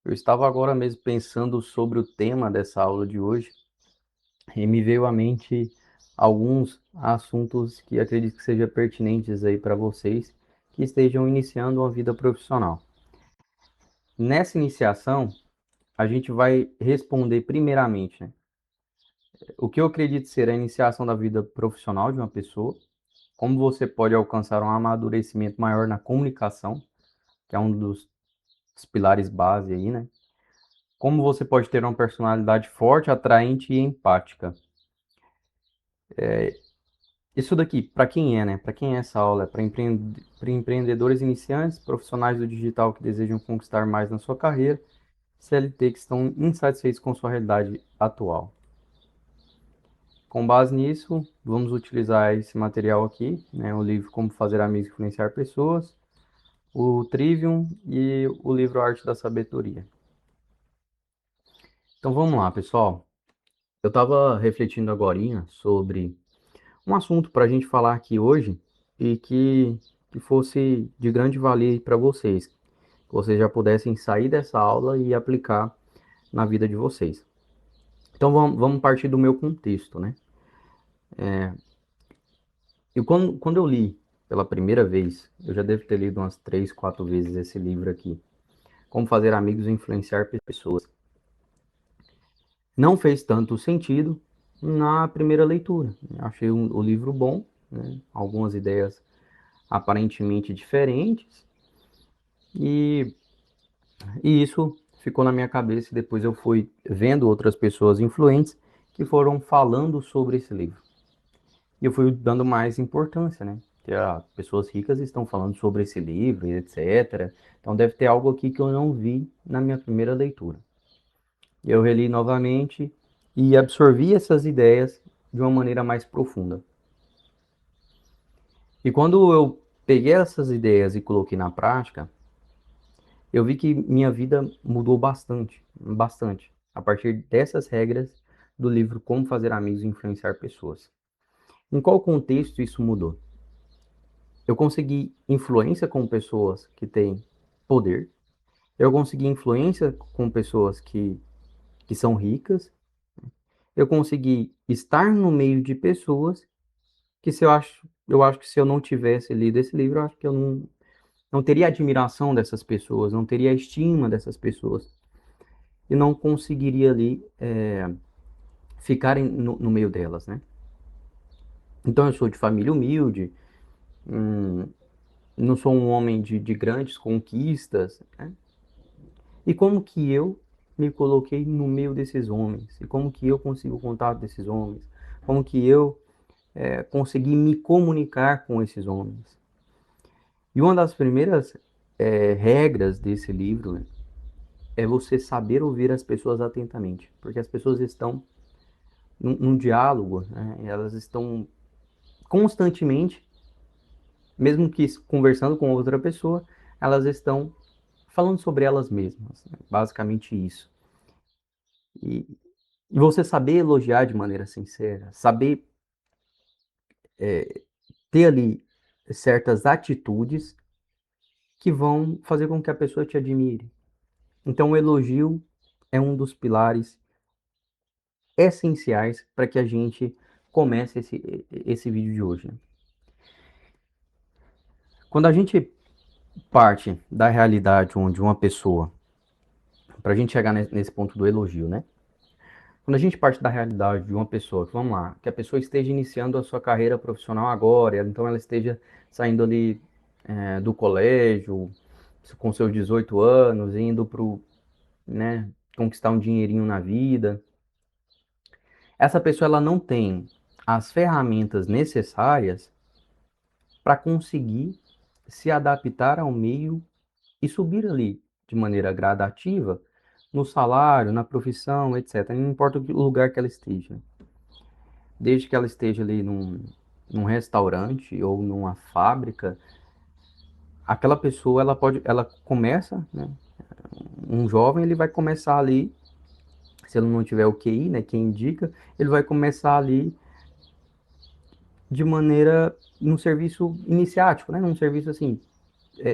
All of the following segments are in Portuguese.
Eu estava agora mesmo pensando sobre o tema dessa aula de hoje e me veio à mente alguns assuntos que acredito que sejam pertinentes aí para vocês que estejam iniciando uma vida profissional. Nessa iniciação, a gente vai responder primeiramente, né, o que eu acredito ser a iniciação da vida profissional de uma pessoa, como você pode alcançar um amadurecimento maior na comunicação, que é um dos pilares base aí, né? Como você pode ter uma personalidade forte, atraente e empática. Isso daqui, para quem é, né? Para quem é essa aula? É para empreendedores iniciantes, profissionais do digital que desejam conquistar mais na sua carreira, CLT que estão insatisfeitos com sua realidade atual. Com base nisso, vamos utilizar esse material aqui, né? O livro Como Fazer Amigos e Influenciar Pessoas, o Trivium e o livro Arte da Sabedoria. Então vamos lá, pessoal. Eu estava refletindo agorinha sobre um assunto para a gente falar aqui hoje e que fosse de grande valia para vocês, que vocês já pudessem sair dessa aula e aplicar na vida de vocês. Então vamos partir do meu contexto, né? Quando eu li pela primeira vez, eu já devo ter lido umas 3, 4 vezes esse livro aqui, Como Fazer Amigos e Influenciar Pessoas. Não fez tanto sentido na primeira leitura. Achei o livro bom, né? Algumas ideias aparentemente diferentes, e, e isso ficou na minha cabeça e depois eu fui vendo outras pessoas influentes que foram falando sobre esse livro. E eu fui dando mais importância, né? Que pessoas ricas estão falando sobre esse livro, etc. Então deve ter algo aqui que eu não vi na minha primeira leitura. Eu reli novamente e absorvi essas ideias de uma maneira mais profunda. E quando eu peguei essas ideias e coloquei na prática, eu vi que minha vida mudou bastante, bastante, a partir dessas regras do livro Como Fazer Amigos e Influenciar Pessoas. Em qual contexto isso mudou? Eu consegui influência com pessoas que têm poder, eu consegui influência com pessoas que são ricas, eu consegui estar no meio de pessoas que se eu acho que se eu não tivesse lido esse livro, eu acho que eu não teria admiração dessas pessoas, não teria estima dessas pessoas e não conseguiria ali ficarem no meio delas, né? Então eu sou de família humilde, não sou um homem de grandes conquistas, né? E como que eu me coloquei no meio desses homens? E como que eu consigo contato desses homens? Como que eu consegui me comunicar com esses homens? E uma das primeiras regras desse livro, né, é você saber ouvir as pessoas atentamente, porque as pessoas estão num diálogo, né, elas estão constantemente, mesmo que conversando com outra pessoa, elas estão falando sobre elas mesmas, né? Basicamente isso. E, e você saber elogiar de maneira sincera, saber ter ali certas atitudes que vão fazer com que a pessoa te admire. Então, o elogio é um dos pilares essenciais para que a gente comece esse vídeo de hoje, né? Quando a gente parte da realidade onde uma pessoa, para a gente chegar nesse ponto do elogio, né? Quando a gente parte da realidade de uma pessoa, vamos lá, que a pessoa esteja iniciando a sua carreira profissional agora, então ela esteja saindo ali do colégio, com seus 18 anos, indo para né, conquistar um dinheirinho na vida. Essa pessoa ela não tem as ferramentas necessárias para conseguir se adaptar ao meio e subir ali de maneira gradativa no salário, na profissão, etc. Não importa o lugar que ela esteja. Desde que ela esteja ali num restaurante ou numa fábrica, aquela pessoa ela começa, né? Um jovem ele vai começar ali, se ele não tiver o QI, né? Quem indica, ele vai começar ali de maneira num serviço iniciático, né? Num serviço assim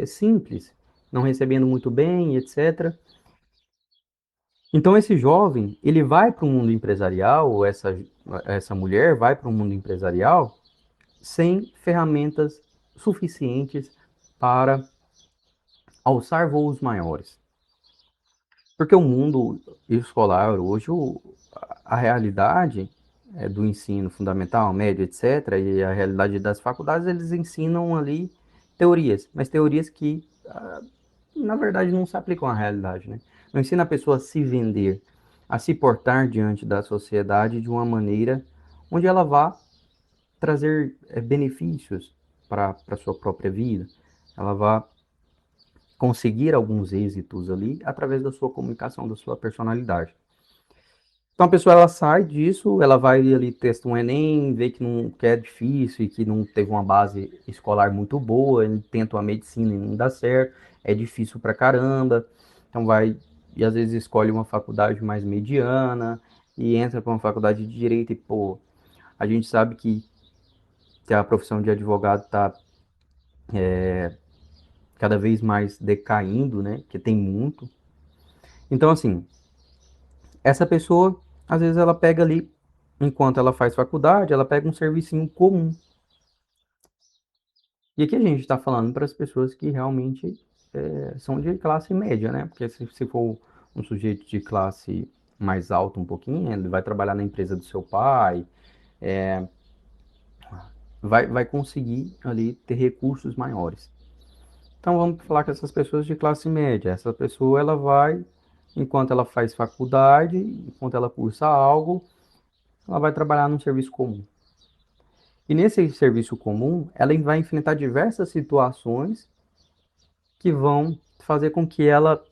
simples, não recebendo muito bem, etc. Então esse jovem, ele vai para o mundo empresarial, ou essa mulher vai para o mundo empresarial sem ferramentas suficientes para alçar voos maiores. Porque o mundo escolar hoje, a realidade do ensino fundamental, médio, etc., e a realidade das faculdades, eles ensinam ali teorias, mas teorias que, na verdade, não se aplicam à realidade, né? Não ensina a pessoa a se vender, a se portar diante da sociedade de uma maneira onde ela vá trazer benefícios para a sua própria vida, ela vá conseguir alguns êxitos ali através da sua comunicação, da sua personalidade. Então a pessoa ela sai disso, ela vai ali, testa um Enem, vê que não que é difícil e que não teve uma base escolar muito boa, ele tenta uma medicina e não dá certo, é difícil pra caramba. Então vai e às vezes escolhe uma faculdade mais mediana e entra para uma faculdade de direito e pô, a gente sabe que a profissão de advogado está cada vez mais decaindo, né? Que tem muito. Então assim, essa pessoa às vezes ela pega ali enquanto ela faz faculdade, ela pega um servicinho comum. E aqui a gente está falando para as pessoas que realmente são de classe média, né? Porque se for um sujeito de classe mais alta um pouquinho, ele vai trabalhar na empresa do seu pai, vai conseguir ali ter recursos maiores. Então vamos falar com essas pessoas de classe média. Essa pessoa ela vai, enquanto ela faz faculdade, enquanto ela cursa algo, ela vai trabalhar num serviço comum. E nesse serviço comum, ela vai enfrentar diversas situações que vão fazer com que ela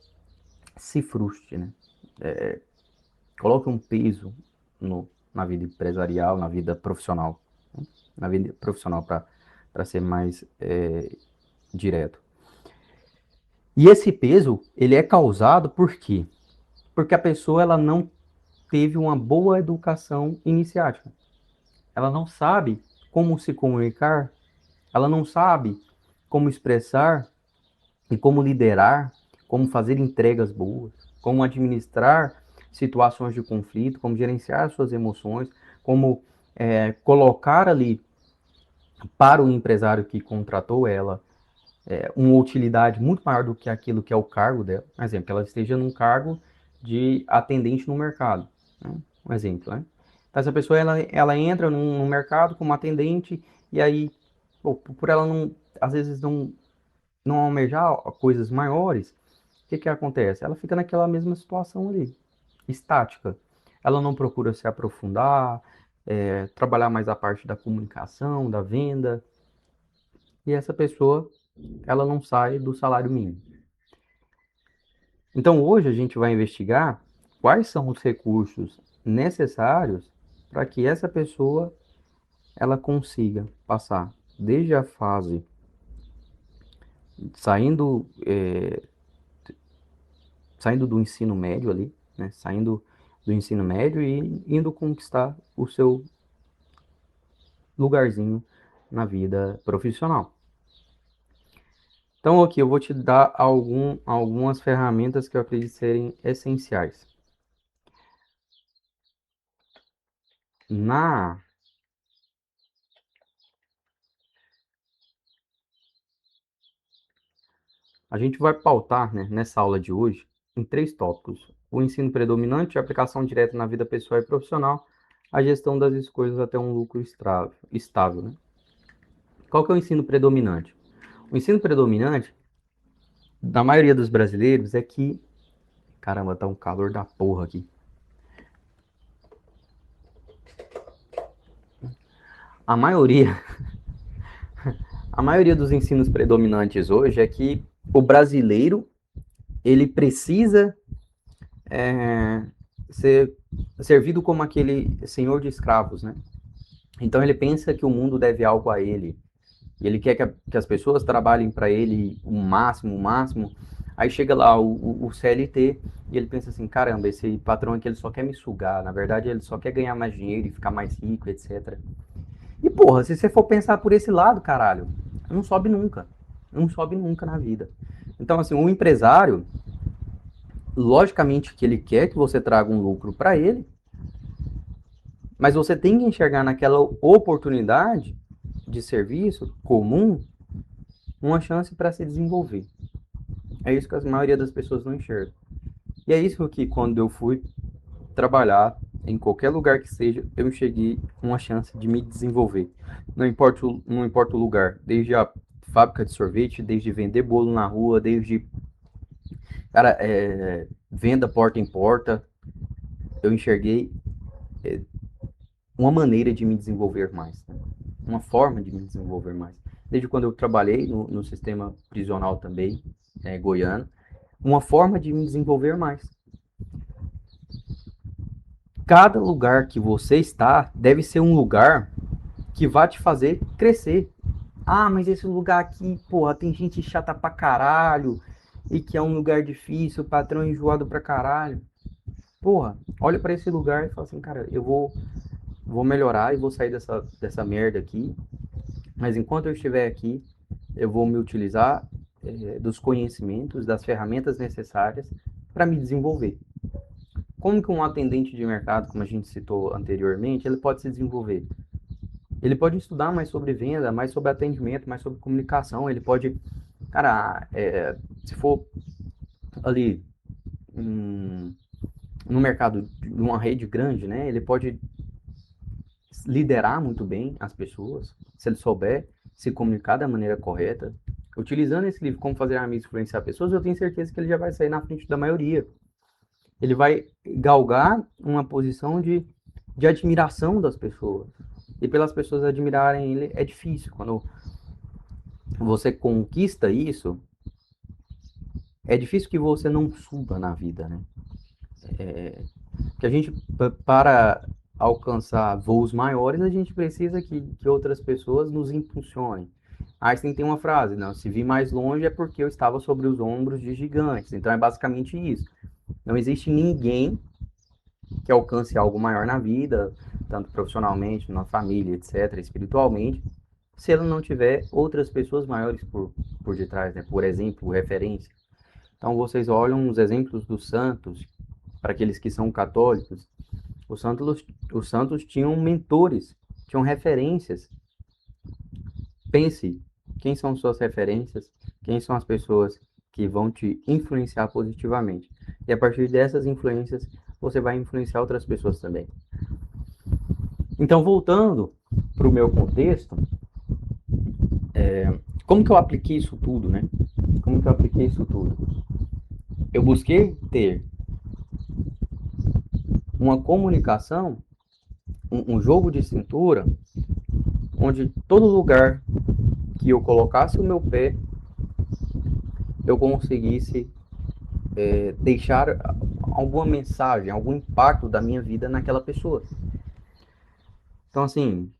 se frustre, né? Coloque um peso na vida empresarial, na vida profissional, né? Na vida profissional para ser mais direto. E esse peso ele é causado por quê? Porque a pessoa ela não teve uma boa educação iniciática. Ela não sabe como se comunicar, ela não sabe como expressar e como liderar, como fazer entregas boas, como administrar situações de conflito, como gerenciar suas emoções, como colocar ali para o empresário que contratou ela uma utilidade muito maior do que aquilo que é o cargo dela. Por exemplo, que ela esteja num cargo de atendente no mercado. Né? Um exemplo, né? Então, essa pessoa ela entra no mercado como atendente e aí, por ela não, às vezes não almejar coisas maiores, o que acontece? Ela fica naquela mesma situação ali, estática. Ela não procura se aprofundar, trabalhar mais a parte da comunicação, da venda, e essa pessoa, ela não sai do salário mínimo. Então, hoje a gente vai investigar quais são os recursos necessários para que essa pessoa ela consiga passar desde a fase saindo saindo do ensino médio ali, né? Saindo do ensino médio e indo conquistar o seu lugarzinho na vida profissional. Então, aqui eu vou te dar algumas ferramentas que eu acredito serem essenciais. Na, a gente vai pautar, né, nessa aula de hoje em 3 tópicos: o ensino predominante, a aplicação direta na vida pessoal e profissional, a gestão das escolhas até um lucro estável, né? Qual que é o ensino predominante? O ensino predominante, da maioria dos brasileiros, é que... Caramba, tá um calor da porra aqui. A maioria, a maioria dos ensinos predominantes hoje é que o brasileiro, ele precisa é, ser servido como aquele senhor de escravos, né? Então ele pensa que o mundo deve algo a ele. E ele quer que as pessoas trabalhem para ele o máximo, o máximo. Aí chega lá o CLT e ele pensa assim, caramba, esse patrão aqui ele só quer me sugar. Na verdade, ele só quer ganhar mais dinheiro e ficar mais rico, etc. E porra, se você for pensar por esse lado, caralho, não sobe nunca. Não sobe nunca na vida. Então, assim, o empresário, logicamente que ele quer que você traga um lucro para ele, mas você tem que enxergar naquela oportunidade de serviço comum uma chance para se desenvolver. É isso que a maioria das pessoas não enxerga. E é isso que, quando eu fui trabalhar em qualquer lugar que seja, eu enxerguei uma chance de me desenvolver. Não importa o lugar, desde a fábrica de sorvete, desde vender bolo na rua, desde, cara, venda porta em porta, eu enxerguei uma maneira de me desenvolver mais, né? Uma forma de me desenvolver mais. Desde quando eu trabalhei no sistema prisional também, goiano, uma forma de me desenvolver mais. Cada lugar que você está deve ser um lugar que vai te fazer crescer. Ah, mas esse lugar aqui, porra, tem gente chata pra caralho, e que é um lugar difícil, patrão enjoado pra caralho. Porra, olha pra esse lugar e fala assim, cara, eu vou melhorar e vou sair dessa merda aqui, mas enquanto eu estiver aqui, eu vou me utilizar dos conhecimentos, das ferramentas necessárias para me desenvolver. Como que um atendente de mercado, como a gente citou anteriormente, ele pode se desenvolver? Ele pode estudar mais sobre venda, mais sobre atendimento, mais sobre comunicação. Ele pode, cara, se for ali no mercado de uma rede grande, né? Ele pode liderar muito bem as pessoas, se ele souber se comunicar da maneira correta. Utilizando esse livro, Como Fazer Amigos e Influenciar Pessoas, eu tenho certeza que ele já vai sair na frente da maioria. Ele vai galgar uma posição de admiração das pessoas. E pelas pessoas admirarem ele, é difícil. Quando você conquista isso, é difícil que você não suba na vida, né? Que a gente, para alcançar voos maiores, a gente precisa que outras pessoas nos impulsionem. Einstein tem uma frase, não, se vi mais longe é porque eu estava sobre os ombros de gigantes. Então é basicamente isso. Não existe ninguém que alcance algo maior na vida, tanto profissionalmente, na família, etc., espiritualmente, se ele não tiver outras pessoas maiores por detrás, né? Por exemplo, referência. Então vocês olham os exemplos dos santos, para aqueles que são católicos, os santos tinham mentores, tinham referências. Pense, quem são suas referências? Quem são as pessoas que vão te influenciar positivamente? E a partir dessas influências, você vai influenciar outras pessoas também. Então, voltando para o meu contexto, como que eu apliquei isso tudo, né? Como que eu apliquei isso tudo? Eu busquei ter uma comunicação, um jogo de cintura, onde todo lugar que eu colocasse o meu pé, eu conseguisse deixar alguma mensagem, algum impacto da minha vida naquela pessoa. Então, assim,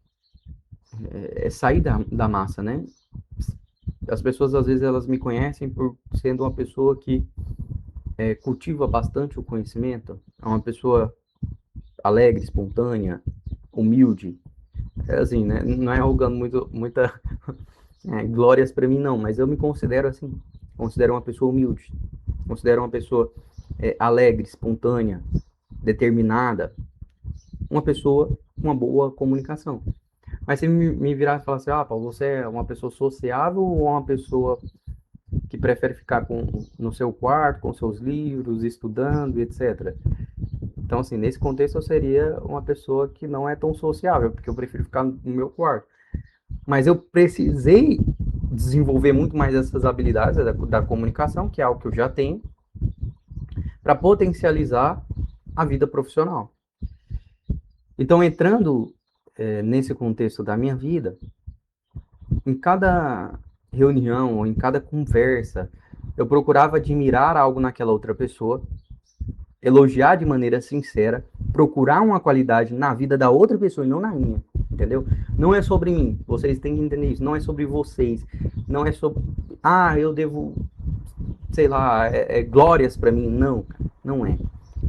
sair da massa, né? As pessoas, às vezes, elas me conhecem por sendo uma pessoa que cultiva bastante o conhecimento, é uma pessoa alegre, espontânea, humilde. É assim, né? Não é arrogando muita glórias para mim, não, mas eu me considero assim. Considero uma pessoa humilde, considero uma pessoa alegre, espontânea, determinada, uma pessoa com uma boa comunicação. Mas se me virar e falar assim, ah, Paulo, você é uma pessoa sociável ou uma pessoa que prefere ficar no seu quarto, com seus livros, estudando, etc. Então, assim, nesse contexto eu seria uma pessoa que não é tão sociável, porque eu prefiro ficar no meu quarto. Mas eu precisei desenvolver muito mais essas habilidades da comunicação, que é algo que eu já tenho, para potencializar a vida profissional. Então, entrando nesse contexto da minha vida, em cada reunião ou em cada conversa, eu procurava admirar algo naquela outra pessoa, elogiar de maneira sincera, procurar uma qualidade na vida da outra pessoa e não na minha, entendeu? Não é sobre mim, vocês têm que entender isso, não é sobre vocês, não é sobre, eu devo, sei lá, glórias para mim, não, não é.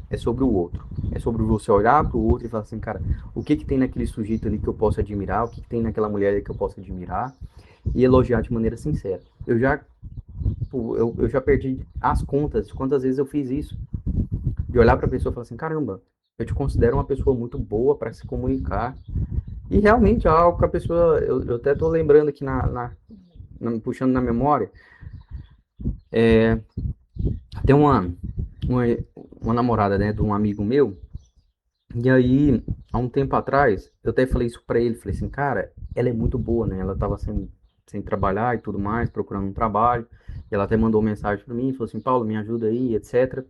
É sobre o outro. É sobre você olhar para o outro e falar assim, cara, o que tem naquele sujeito ali que eu posso admirar, o que tem naquela mulher ali que eu posso admirar, e elogiar de maneira sincera. Eu já perdi as contas de quantas vezes eu fiz isso. De olhar para a pessoa e falar assim, caramba, eu te considero uma pessoa muito boa para se comunicar. E realmente é algo que a pessoa, eu até estou lembrando aqui puxando na memória, tem uma, uma namorada, né, de um amigo meu, e aí, há um tempo atrás, eu até falei isso pra ele, falei assim, cara, ela é muito boa, né, ela tava sem trabalhar e tudo mais, procurando um trabalho, e ela até mandou mensagem pra mim, falou assim, Paulo, me ajuda aí, etc.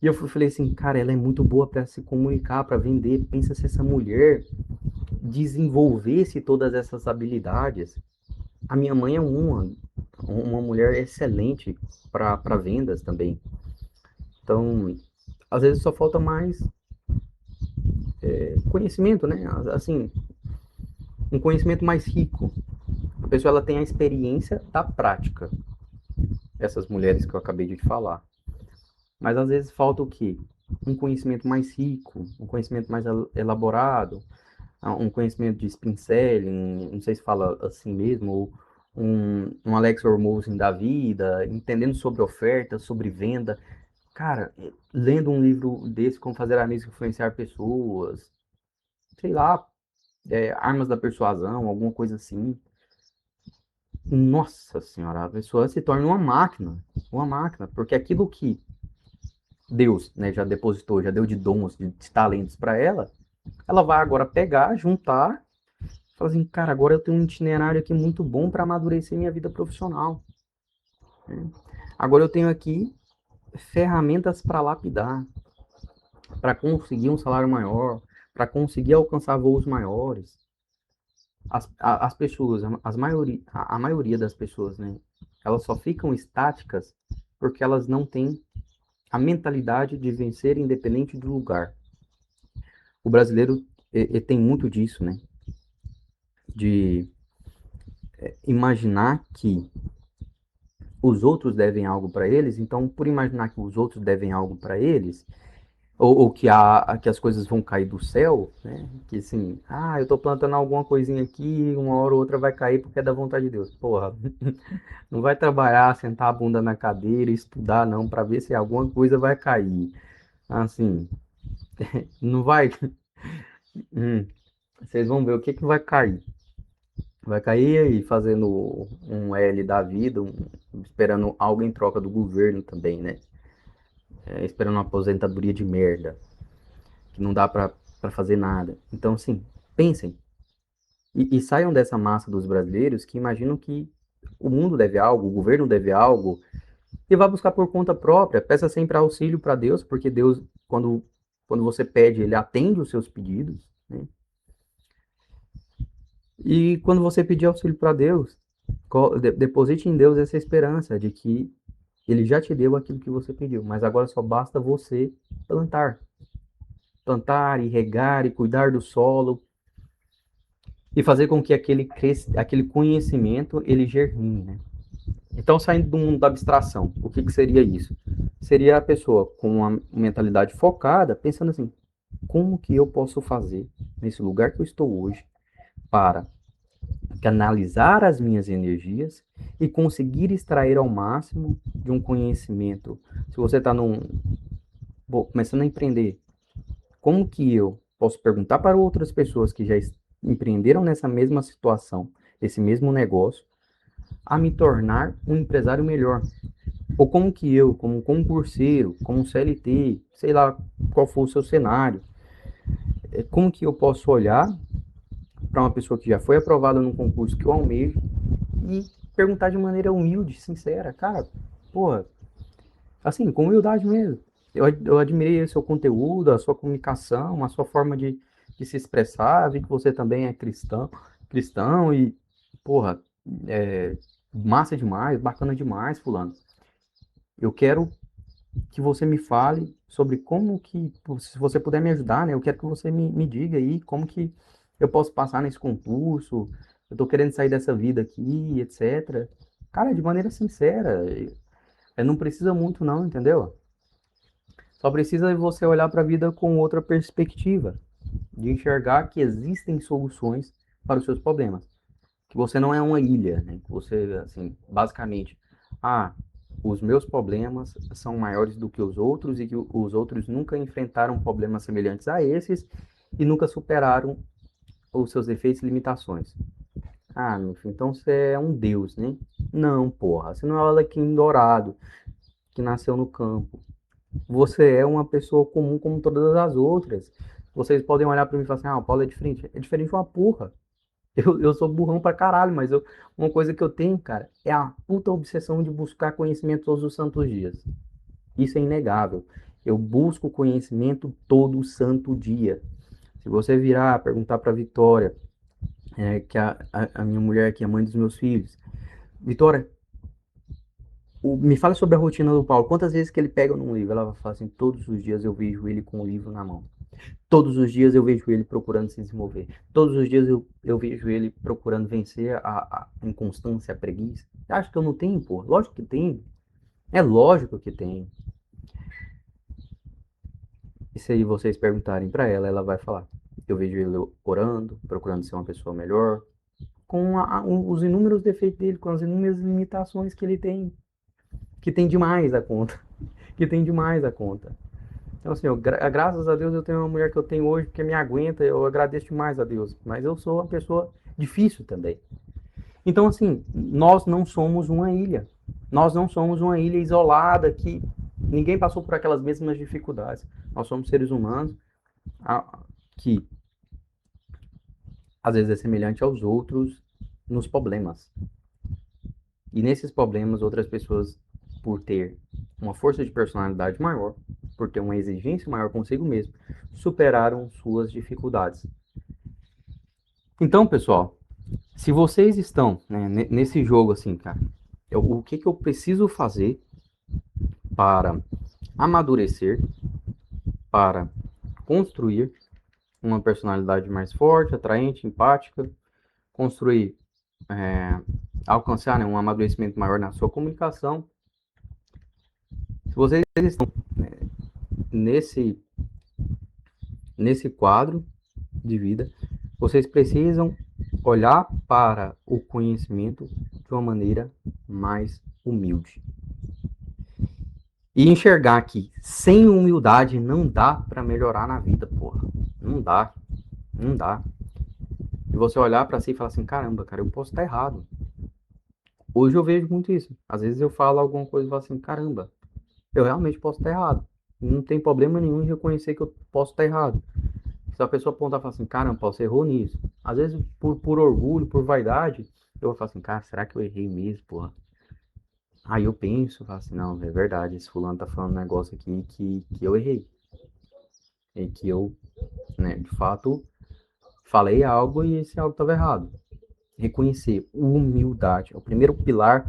E eu falei assim, cara, ela é muito boa pra se comunicar, pra vender, pensa se essa mulher desenvolvesse todas essas habilidades. A minha mãe é uma mulher excelente para vendas também. Então, às vezes só falta mais conhecimento, né? Assim, um conhecimento mais rico. A pessoa ela tem a experiência da prática. Essas mulheres que eu acabei de falar. Mas às vezes falta o quê? Um conhecimento mais rico, um conhecimento mais elaborado, um conhecimento de spin selling, não sei se fala assim mesmo, ou um Alex Hormozi da vida, entendendo sobre oferta, sobre venda. Cara, lendo um livro desse, como fazer amigos influenciar pessoas, sei lá, armas da persuasão, alguma coisa assim. Nossa senhora, a pessoa se torna uma máquina, porque aquilo que Deus, né, já depositou, já deu de dons, de talentos para ela vai agora pegar, juntar, falar assim, cara, agora eu tenho um itinerário aqui muito bom para amadurecer minha vida profissional. Né? Agora eu tenho aqui ferramentas para lapidar, para conseguir um salário maior, para conseguir alcançar voos maiores. As pessoas, a maioria das pessoas, né, elas só ficam estáticas porque elas não têm a mentalidade de vencer independente do lugar. O brasileiro tem muito disso, né? De imaginar que os outros devem algo para eles, então, por imaginar que os outros devem algo para eles, ou que as coisas vão cair do céu, né? Que assim, eu tô plantando alguma coisinha aqui, uma hora ou outra vai cair porque é da vontade de Deus. Porra, não vai trabalhar, sentar a bunda na cadeira, estudar não, para ver se alguma coisa vai cair. Assim, não vai. Vocês vão ver o que que vai cair. Vai cair aí fazendo um L da vida, esperando algo em troca do governo também, né? Esperando uma aposentadoria de merda, que não dá pra fazer nada. Então, assim, pensem. E saiam dessa massa dos brasileiros que imaginam que o mundo deve algo, o governo deve algo, e vá buscar por conta própria. Peça sempre auxílio para Deus, porque Deus, quando você pede, ele atende os seus pedidos, né? E quando você pedir auxílio para Deus, deposite em Deus essa esperança de que ele já te deu aquilo que você pediu, mas agora só basta você plantar. Plantar e regar e cuidar do solo e fazer com que aquele conhecimento ele germine, né? Então, saindo do mundo da abstração, o que seria isso? Seria a pessoa com uma mentalidade focada, pensando assim, como que eu posso fazer nesse lugar que eu estou hoje para canalizar as minhas energias e conseguir extrair ao máximo de um conhecimento. Se você está começando a empreender, como que eu posso perguntar para outras pessoas que já empreenderam nessa mesma situação, esse mesmo negócio, a me tornar um empresário melhor? Ou como que eu, como um concurseiro, como um CLT, sei lá qual for o seu cenário, como que eu posso olhar para uma pessoa que já foi aprovada num concurso que eu almejo e perguntar de maneira humilde, sincera, cara, porra, assim, com humildade mesmo. Eu admirei o seu conteúdo, a sua comunicação, a sua forma de se expressar, vi que você também é cristão e, porra, massa demais, bacana demais, fulano. Eu quero que você me fale sobre como que, se você puder me ajudar, né? Eu quero que você me diga aí como que eu posso passar nesse concurso. Eu tô querendo sair dessa vida aqui, etc. Cara, de maneira sincera, não precisa muito não, entendeu? Só precisa você olhar para a vida com outra perspectiva, de enxergar que existem soluções para os seus problemas, que você não é uma ilha, né? Que você, assim, basicamente, ah, os meus problemas são maiores do que os outros e que os outros nunca enfrentaram problemas semelhantes a esses e nunca superaram os seus defeitos e limitações. Ah, meu filho, então você é um deus, né? Não, porra, você não é o Alecrim Dourado que nasceu no campo. Você é uma pessoa comum como todas as outras. Vocês podem olhar para mim e falar assim, ah, o Paulo é diferente. É diferente uma porra. Eu sou burrão pra caralho, mas uma coisa que eu tenho, cara, é a puta obsessão de buscar conhecimento todos os santos dias. Isso é inegável. Eu busco conhecimento todo santo dia. Se você virar, perguntar pra Vitória, que é a minha mulher, que é a mãe dos meus filhos, Vitória, me fala sobre a rotina do Paulo. Quantas vezes que ele pega num livro? Ela vai falar assim, todos os dias eu vejo ele com o livro na mão. Todos os dias eu vejo ele procurando se desenvolver. Todos os dias eu vejo ele procurando vencer a inconstância, a preguiça. Você acha que eu não tenho, pô? Lógico que tem. É lógico que tem. E se aí vocês perguntarem pra ela, ela vai falar. Eu vejo ele orando, procurando ser uma pessoa melhor, com os inúmeros defeitos dele, com as inúmeras limitações que ele tem, que tem demais a conta, que tem demais a conta. Então, assim, graças a Deus eu tenho uma mulher que eu tenho hoje que me aguenta, eu agradeço demais a Deus. Mas eu sou uma pessoa difícil também. Então, assim, nós não somos uma ilha. Nós não somos uma ilha isolada que ninguém passou por aquelas mesmas dificuldades. Nós somos seres humanos que, às vezes, é semelhante aos outros nos problemas. E nesses problemas, outras pessoas, por ter uma força de personalidade maior, por ter uma exigência maior consigo mesmo, superaram suas dificuldades. Então, pessoal, se vocês estão, né, nesse jogo assim, cara, o que eu preciso fazer para amadurecer, para construir uma personalidade mais forte, atraente, empática, construir, alcançar, né, um amadurecimento maior na sua comunicação. Se vocês estão nesse quadro de vida, vocês precisam olhar para o conhecimento de uma maneira mais humilde. E enxergar que sem humildade não dá para melhorar na vida, porra. Não dá. Não dá. E você olhar para si e falar assim, caramba, cara, eu posso estar errado. Hoje eu vejo muito isso. Às vezes eu falo alguma coisa e falo assim, caramba, eu realmente posso estar errado. Não tem problema nenhum em reconhecer que eu posso estar errado. Se a pessoa apontar e falar assim, caramba, Paulo, você errou nisso. Às vezes, por orgulho, por vaidade, eu vou falar assim, cara, será que eu errei mesmo, porra? Aí eu penso, falo assim, não, é verdade, esse fulano tá falando um negócio aqui que eu errei. E que eu, né, de fato, falei algo e esse algo estava errado. Reconhecer, humildade, é o primeiro pilar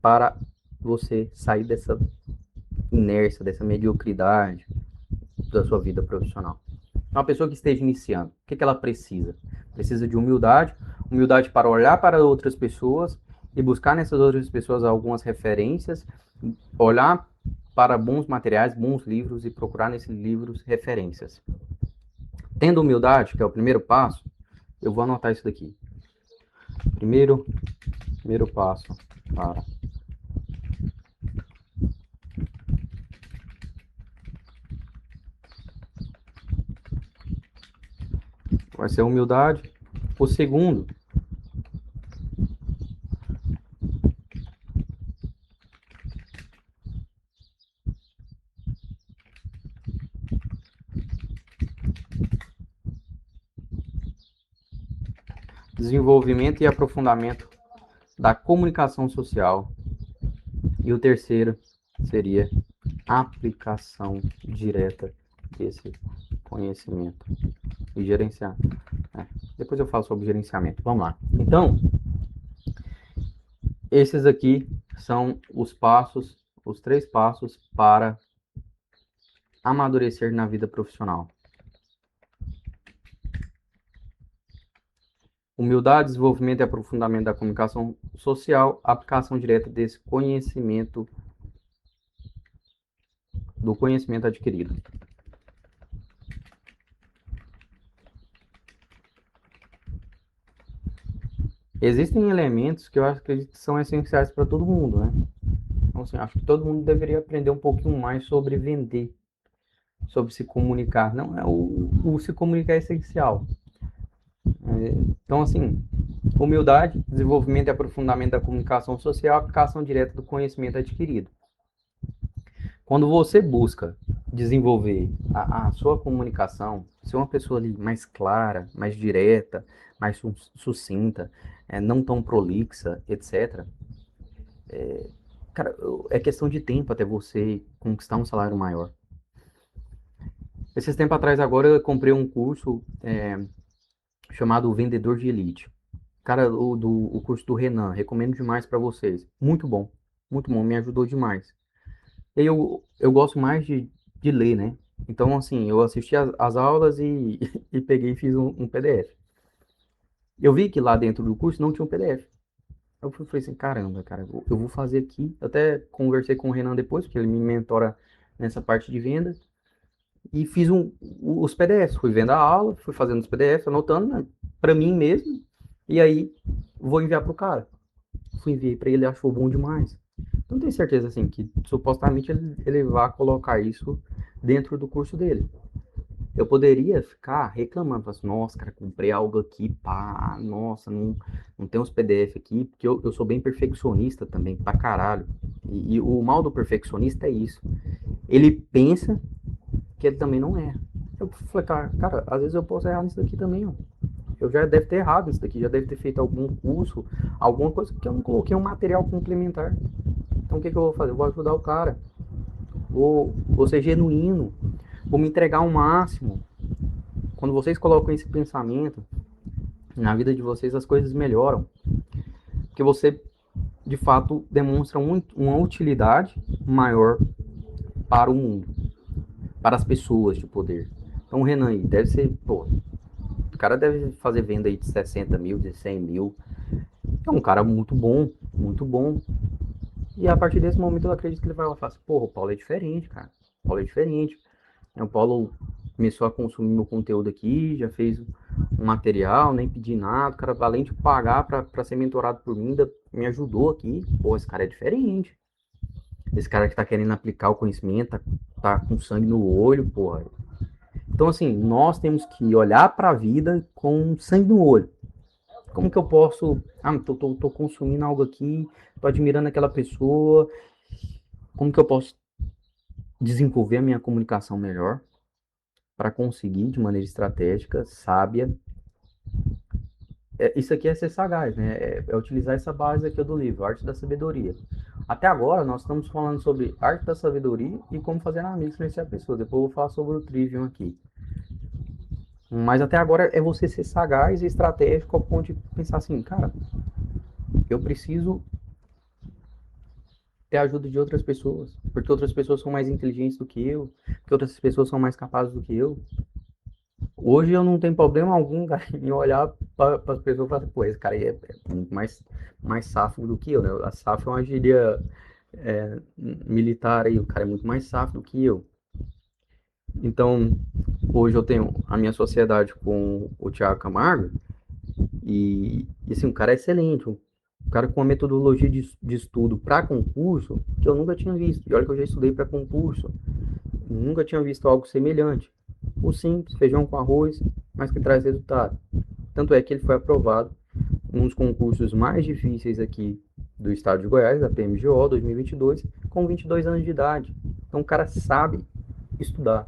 para você sair dessa inércia, dessa mediocridade da sua vida profissional. Uma pessoa que esteja iniciando, o que ela precisa? Precisa de humildade, humildade para olhar para outras pessoas e buscar nessas outras pessoas algumas referências, olhar para bons materiais, bons livros e procurar nesses livros referências. Tendo humildade, que é o primeiro passo, eu vou anotar isso daqui. Primeiro passo para vai ser a humildade. O segundo, desenvolvimento e aprofundamento da comunicação social. E o terceiro seria aplicação direta desse conhecimento e gerenciar. Depois eu falo sobre gerenciamento. Vamos lá. Então, esses aqui são os passos, os 3 passos para amadurecer na vida profissional. Humildade, desenvolvimento e aprofundamento da comunicação social, aplicação direta desse conhecimento, do conhecimento adquirido. Existem elementos que eu acho que são essenciais para todo mundo, né? Então, assim, acho que todo mundo deveria aprender um pouquinho mais sobre vender, sobre se comunicar. Não é o se comunicar é essencial. Então, assim, humildade, desenvolvimento e aprofundamento da comunicação social, aplicação direta do conhecimento adquirido. Quando você busca desenvolver a sua comunicação, ser uma pessoa ali mais clara, mais direta, mais sucinta, não tão prolixa, etc. Cara, é questão de tempo até você conquistar um salário maior. Esses tempos atrás agora eu comprei um curso chamado Vendedor de Elite. Cara, o curso do Renan, recomendo demais para vocês. Muito bom, me ajudou demais. E aí eu gosto mais de ler, né? Então, assim, eu assisti as aulas e, e peguei e fiz um PDF. Eu vi que lá dentro do curso não tinha um PDF. Falei assim, caramba, cara, eu vou fazer aqui. Eu até conversei com o Renan depois, porque ele me mentora nessa parte de venda. E fiz os PDFs. Fui vendo a aula, fui fazendo os PDFs, anotando, né, para mim mesmo. E aí vou enviar pro cara. Fui enviar para ele, achou bom demais. Não tenho certeza assim que supostamente ele vai colocar isso dentro do curso dele. Eu poderia ficar reclamando, assim, nossa, cara, comprei algo aqui, pá, nossa, não tem uns PDF aqui, porque eu sou bem perfeccionista também, pra caralho. E o mal do perfeccionista é isso. Ele pensa que ele também não é. Eu falei, cara, às vezes eu posso errar nisso daqui também, ó. Eu já deve ter errado nisso daqui, já deve ter feito algum curso, alguma coisa que eu não coloquei um material complementar. Então o que eu vou fazer? Eu vou ajudar o cara. Vou ser genuíno. Vou me entregar ao máximo. Quando vocês colocam esse pensamento, na vida de vocês as coisas melhoram. Porque você, de fato, demonstra uma utilidade maior para o mundo, para as pessoas de poder. Então o Renan aí deve ser, pô, o cara deve fazer venda aí de 60 mil, de 100 mil. É um cara muito bom, muito bom. E a partir desse momento eu acredito que ele vai lá e fala assim, porra, o Paulo é diferente, cara. O Paulo é diferente. O Paulo começou a consumir meu conteúdo aqui, já fez um material, nem pedi nada. O cara, além de pagar pra ser mentorado por mim, ainda me ajudou aqui. Pô, esse cara é diferente. Esse cara que tá querendo aplicar o conhecimento, tá com sangue no olho, porra. Então, assim, nós temos que olhar para a vida com sangue no olho. Como que eu posso. Ah, tô consumindo algo aqui, tô admirando aquela pessoa. Como que eu posso desenvolver a minha comunicação melhor para conseguir, de maneira estratégica, sábia. Isso aqui é ser sagaz, né? É utilizar essa base aqui do livro, Arte da Sabedoria. Até agora, nós estamos falando sobre arte da sabedoria e como fazer amigos influenciar a pessoa. Depois eu vou falar sobre o Trivium aqui. Mas até agora é você ser sagaz e estratégico ao ponto de pensar assim, cara, eu preciso ter a ajuda de outras pessoas, porque outras pessoas são mais inteligentes do que eu, porque outras pessoas são mais capazes do que eu. Hoje eu não tenho problema algum, cara, em olhar para as pessoas e falar assim, pô, esse cara aí é muito mais safo do que eu, né? A safo é uma gíria militar aí, o cara é muito mais safo do que eu. Então, hoje eu tenho a minha sociedade com o Thiago Camargo e assim, o cara é excelente, um cara com uma metodologia de estudo para concurso que eu nunca tinha visto. E olha que eu já estudei para concurso, nunca tinha visto algo semelhante. O simples, feijão com arroz, mas que traz resultado. Tanto é que ele foi aprovado em um dos concursos mais difíceis aqui do estado de Goiás, da PMGO 2022, com 22 anos de idade. Então o cara sabe estudar.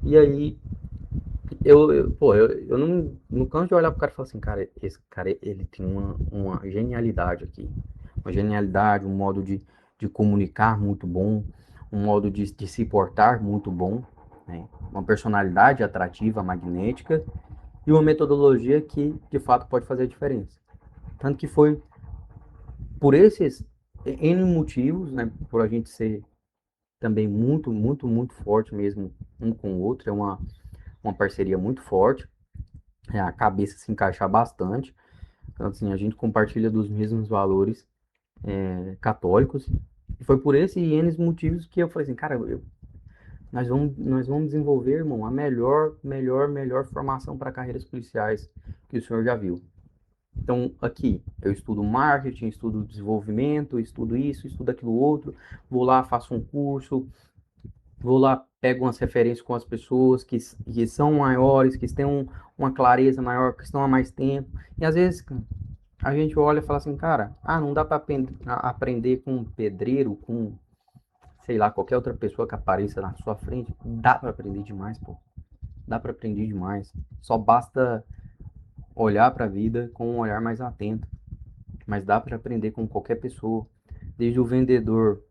E aí, eu não canso de olhar pro cara e falar assim, cara, esse cara, ele tem uma genialidade aqui. Uma genialidade, um modo de comunicar muito bom, um modo de se portar muito bom, né? Uma personalidade atrativa, magnética e uma metodologia que, de fato, pode fazer a diferença. Tanto que foi por esses N motivos, né, por a gente ser também muito, muito, muito forte mesmo um com o outro, é uma parceria muito forte, a cabeça se encaixar bastante, então, assim, a gente compartilha dos mesmos valores católicos, e foi por esses N motivos que eu falei assim, cara, nós vamos desenvolver, irmão, a melhor formação para carreiras policiais que o senhor já viu. Então, aqui, eu estudo marketing, estudo desenvolvimento, estudo isso, estudo aquilo outro, vou lá, faço um curso, vou lá, pego umas referências com as pessoas que são maiores, que têm uma clareza maior, que estão há mais tempo. E às vezes a gente olha e fala assim, cara, não dá para aprender com um pedreiro, com, sei lá, qualquer outra pessoa que apareça na sua frente. Dá para aprender demais, pô. Dá para aprender demais. Só basta olhar para a vida com um olhar mais atento. Mas dá para aprender com qualquer pessoa. Desde o vendedor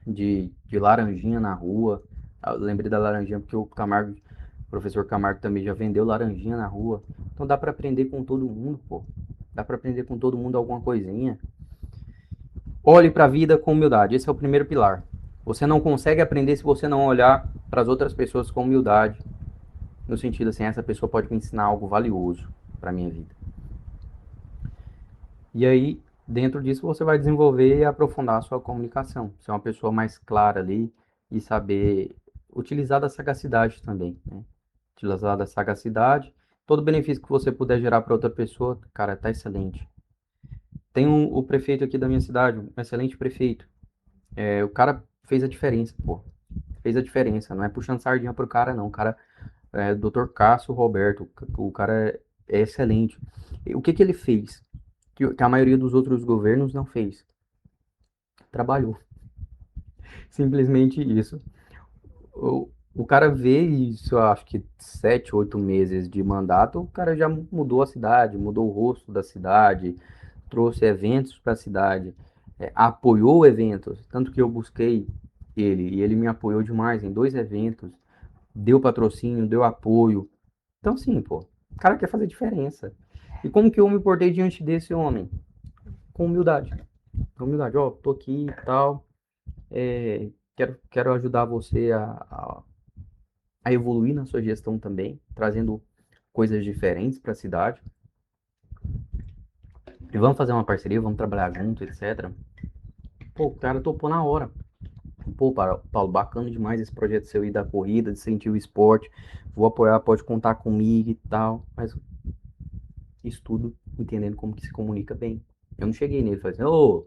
de laranjinha na rua. Eu lembrei da laranjinha porque o professor Camargo também já vendeu laranjinha na rua. Então dá para aprender com todo mundo, pô. Dá para aprender com todo mundo alguma coisinha. Olhe para a vida com humildade. Esse é o primeiro pilar. Você não consegue aprender se você não olhar para as outras pessoas com humildade. No sentido assim, essa pessoa pode me ensinar algo valioso para minha vida. E aí, dentro disso, você vai desenvolver e aprofundar a sua comunicação. Ser uma pessoa mais clara ali e saber utilizar da sagacidade também, né? Utilizar da sagacidade. Todo benefício que você puder gerar para outra pessoa, cara, tá excelente. Tem o prefeito aqui da minha cidade, um excelente prefeito. O cara fez a diferença, pô. Fez a diferença. Não é puxando sardinha pro cara, não. O cara é Dr. Cássio Roberto. O cara é excelente. E o que que ele fez? Que a maioria dos outros governos não fez. Trabalhou. Simplesmente isso. O cara vê isso, eu acho que 7, 8 meses de mandato, o cara já mudou a cidade, mudou o rosto da cidade, trouxe eventos para a cidade, apoiou eventos, tanto que eu busquei ele e ele me apoiou demais em 2 eventos, deu patrocínio, deu apoio. Então, sim, pô, o cara quer fazer diferença. E como que eu me portei diante desse homem? Com humildade. Com humildade, ó, tô aqui e tal, quero ajudar você a evoluir na sua gestão também, trazendo coisas diferentes para a cidade. E vamos fazer uma parceria, vamos trabalhar junto, etc. Pô, o cara topou na hora. Pô, Paulo, bacana demais esse projeto seu aí da corrida, de sentir o esporte. Vou apoiar, pode contar comigo e tal. Mas isso tudo entendendo como que se comunica bem. Eu não cheguei nele e falei assim, ô,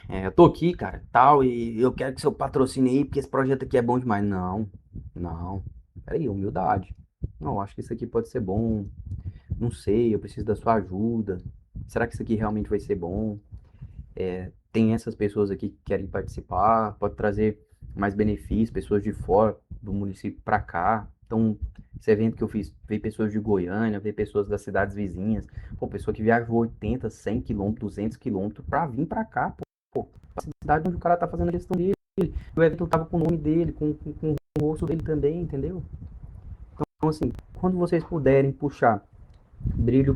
eu tô aqui, cara, tal, e eu quero que seu patrocine aí, porque esse projeto aqui é bom demais. Não, não. Peraí, humildade. Não, acho que isso aqui pode ser bom. Não sei, eu preciso da sua ajuda. Será que isso aqui realmente vai ser bom? Tem essas pessoas aqui que querem participar, pode trazer mais benefícios, pessoas de fora do município para cá. Então, esse evento que eu fiz, veio pessoas de Goiânia, veio pessoas das cidades vizinhas, pô, pessoa que viajou 80, 100 quilômetros, 200 quilômetros para vir para cá, pô, a cidade onde o cara tá fazendo a gestão dele. O evento tava com o nome dele, com o rosto dele também, entendeu? Então, assim, quando vocês puderem puxar brilho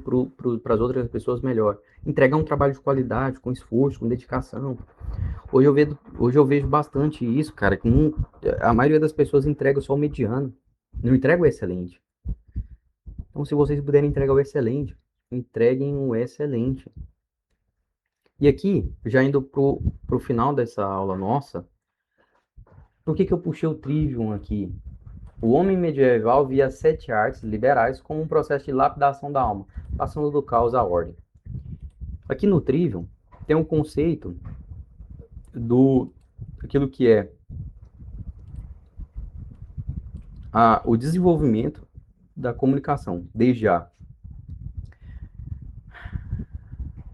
para as outras pessoas, melhor. Entregar um trabalho de qualidade, com esforço, com dedicação. Hoje eu vejo bastante isso, cara, que a maioria das pessoas entrega só o mediano, não entrega o excelente. Então, se vocês puderem entregar o excelente, entreguem o excelente. E aqui, já indo pro final dessa aula nossa, por que eu puxei o Trivium aqui? O homem medieval via as 7 artes liberais como um processo de lapidação da alma, passando do caos à ordem. Aqui no Trivium tem um conceito do aquilo que é o desenvolvimento da comunicação, desde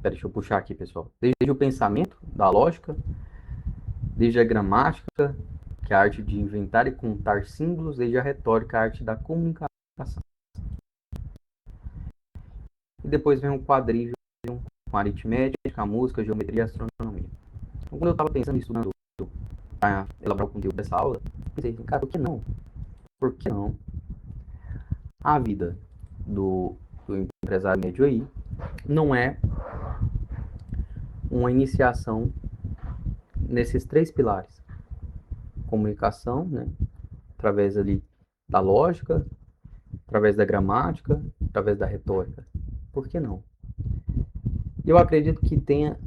deixa eu puxar aqui, pessoal, desde o pensamento, da lógica, desde a gramática, que é a arte de inventar e contar símbolos, desde a retórica, a arte da comunicação. E depois vem o quadrivium com a aritmética, a música, geometria e astronomia. Então, quando eu estava pensando, estudando para elaborar o conteúdo dessa aula, pensei, cara, por que não? Por que não? A vida do empresário médio aí não é uma iniciação nesses 3 pilares. Comunicação, né? Através ali da lógica, através da gramática, através da retórica. Por que não? Eu acredito que tenha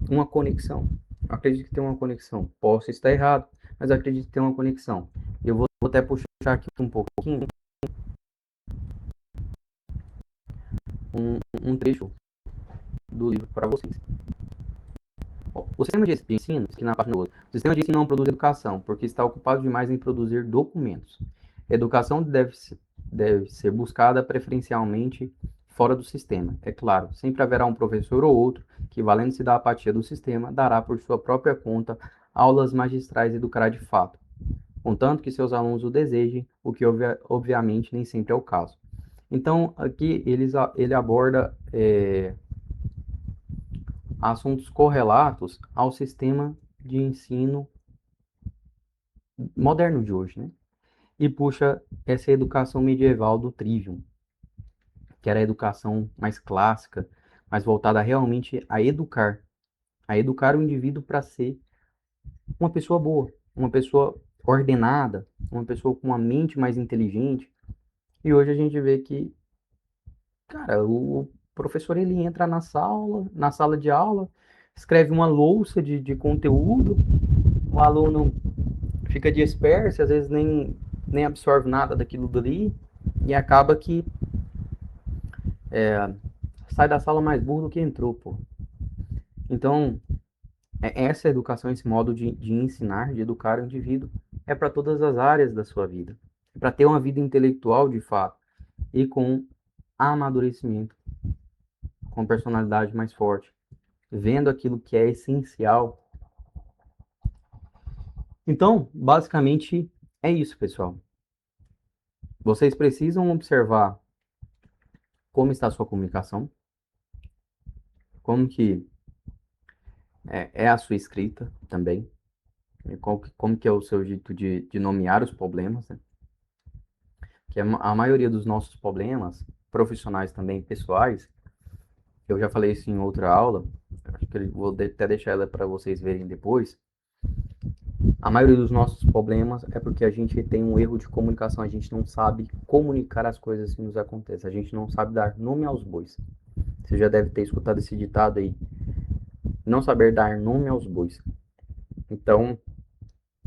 uma conexão. Eu acredito que tem uma conexão. Posso estar errado, mas acredito que tem uma conexão. Eu vou até puxar aqui um pouquinho um trecho do livro para vocês. O sistema de ensino, aqui na página 12, o sistema de ensino não produz educação, porque está ocupado demais em produzir documentos. Educação deve ser buscada preferencialmente fora do sistema. É claro, sempre haverá um professor ou outro que, valendo-se da apatia do sistema, dará por sua própria conta aulas magistrais e educará de fato, contanto que seus alunos o desejem, o que obviamente nem sempre é o caso. Então, aqui ele aborda assuntos correlatos ao sistema de ensino moderno de hoje, né? E puxa essa educação medieval do Trivium, que era a educação mais clássica, mais voltada realmente a educar o indivíduo para ser uma pessoa boa, uma pessoa ordenada, uma pessoa com uma mente mais inteligente. E hoje a gente vê que, cara, o professor ele entra na sala de aula, escreve uma louça de conteúdo, o aluno fica disperso, às vezes nem absorve nada daquilo dali, e acaba que sai da sala mais burro do que entrou, pô. Então, essa educação, esse modo de ensinar, de educar o indivíduo, é para todas as áreas da sua vida. É para ter uma vida intelectual de fato e com amadurecimento, com personalidade mais forte, vendo aquilo que é essencial. Então, basicamente, é isso, pessoal. Vocês precisam observar como está a sua comunicação, como que é a sua escrita também, como que é o seu jeito de nomear os problemas, né? Que a maioria dos nossos problemas, profissionais também, pessoais, eu já falei isso em outra aula, acho que eu vou até deixar ela para vocês verem depois. A maioria dos nossos problemas é porque a gente tem um erro de comunicação, a gente não sabe comunicar as coisas que nos acontecem, a gente não sabe dar nome aos bois. Você já deve ter escutado esse ditado aí, não saber dar nome aos bois. Então,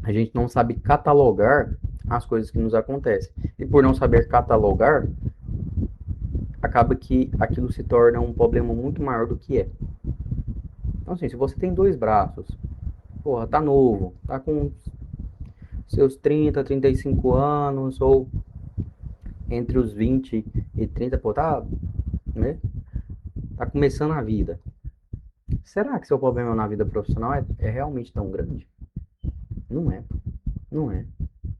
a gente não sabe catalogar as coisas que nos acontecem. E por não saber catalogar, acaba que aquilo se torna um problema muito maior do que é. Então, assim, se você tem dois braços, porra, tá novo, tá com seus 30, 35 anos, ou entre os 20 e 30, pô, tá, né? Tá começando a vida. Será que seu problema na vida profissional é realmente tão grande? Não é, não é.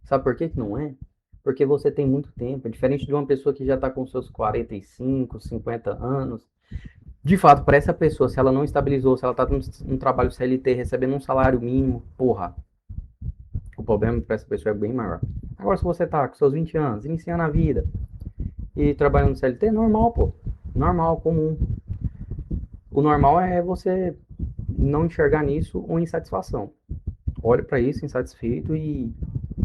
Sabe por que que não é? Porque você tem muito tempo, é diferente de uma pessoa que já está com seus 45, 50 anos. De fato, para essa pessoa, se ela não estabilizou, se ela está num trabalho CLT, recebendo um salário mínimo, porra, o problema para essa pessoa é bem maior. Agora, se você está com seus 20 anos, iniciando a vida e trabalhando no CLT, normal, pô. Normal, comum. O normal é você não enxergar nisso uma insatisfação. Olhe para isso insatisfeito e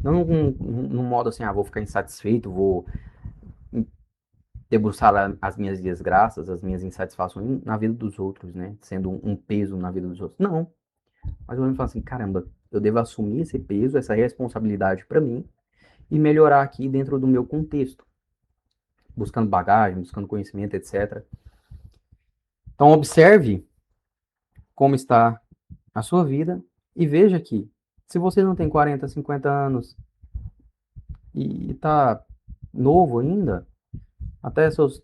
não num modo assim, vou ficar insatisfeito, vou debruçar as minhas desgraças, as minhas insatisfações na vida dos outros, né? Sendo um peso na vida dos outros. Não. Mas eu me falo assim, caramba, eu devo assumir esse peso, essa responsabilidade para mim e melhorar aqui dentro do meu contexto, buscando bagagem, buscando conhecimento, etc. Então observe como está a sua vida e veja que se você não tem 40, 50 anos e está novo ainda, até seus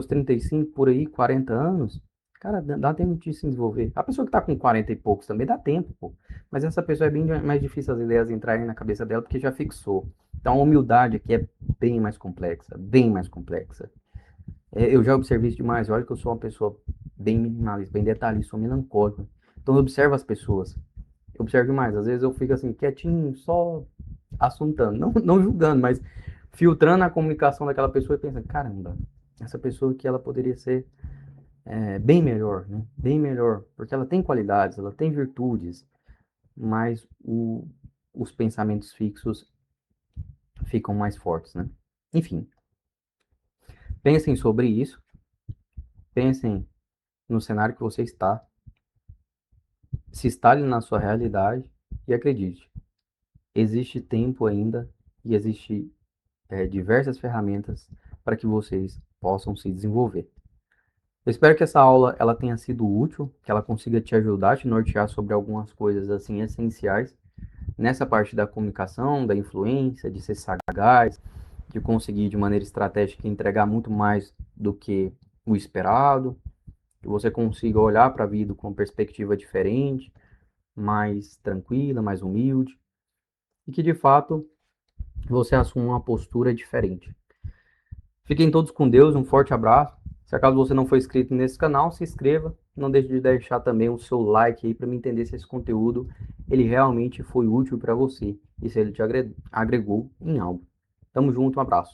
35 por aí, 40 anos, cara, dá tempo de se desenvolver. A pessoa que tá com 40 e poucos também dá tempo, pô. Mas essa pessoa é bem mais difícil as ideias entrarem na cabeça dela porque já fixou. Então a humildade aqui é bem mais complexa, bem mais complexa. Eu já observei isso demais. Olha que eu sou uma pessoa bem minimalista, bem detalhista, sou melancólico. Então eu observo as pessoas. Eu observo mais. Às vezes eu fico assim, quietinho, só assuntando, não julgando, mas filtrando a comunicação daquela pessoa e pensando, caramba, essa pessoa que ela poderia ser bem melhor, né? Bem melhor, porque ela tem qualidades, ela tem virtudes, mas os pensamentos fixos ficam mais fortes, né? Enfim, pensem sobre isso, pensem no cenário que você está, se instale na sua realidade e acredite, existe tempo ainda e existe diversas ferramentas para que vocês possam se desenvolver. Eu espero que essa aula ela tenha sido útil, que ela consiga te ajudar, te nortear sobre algumas coisas assim essenciais nessa parte da comunicação, da influência, de ser sagaz, de conseguir de maneira estratégica entregar muito mais do que o esperado, que você consiga olhar para a vida com perspectiva diferente, mais tranquila, mais humilde, e que de fato você assuma uma postura diferente. Fiquem todos com Deus, um forte abraço. Se acaso você não for inscrito nesse canal, se inscreva. Não deixe de deixar também o seu like aí para me entender se esse conteúdo ele realmente foi útil para você e se ele te agregou em algo. Tamo junto, um abraço.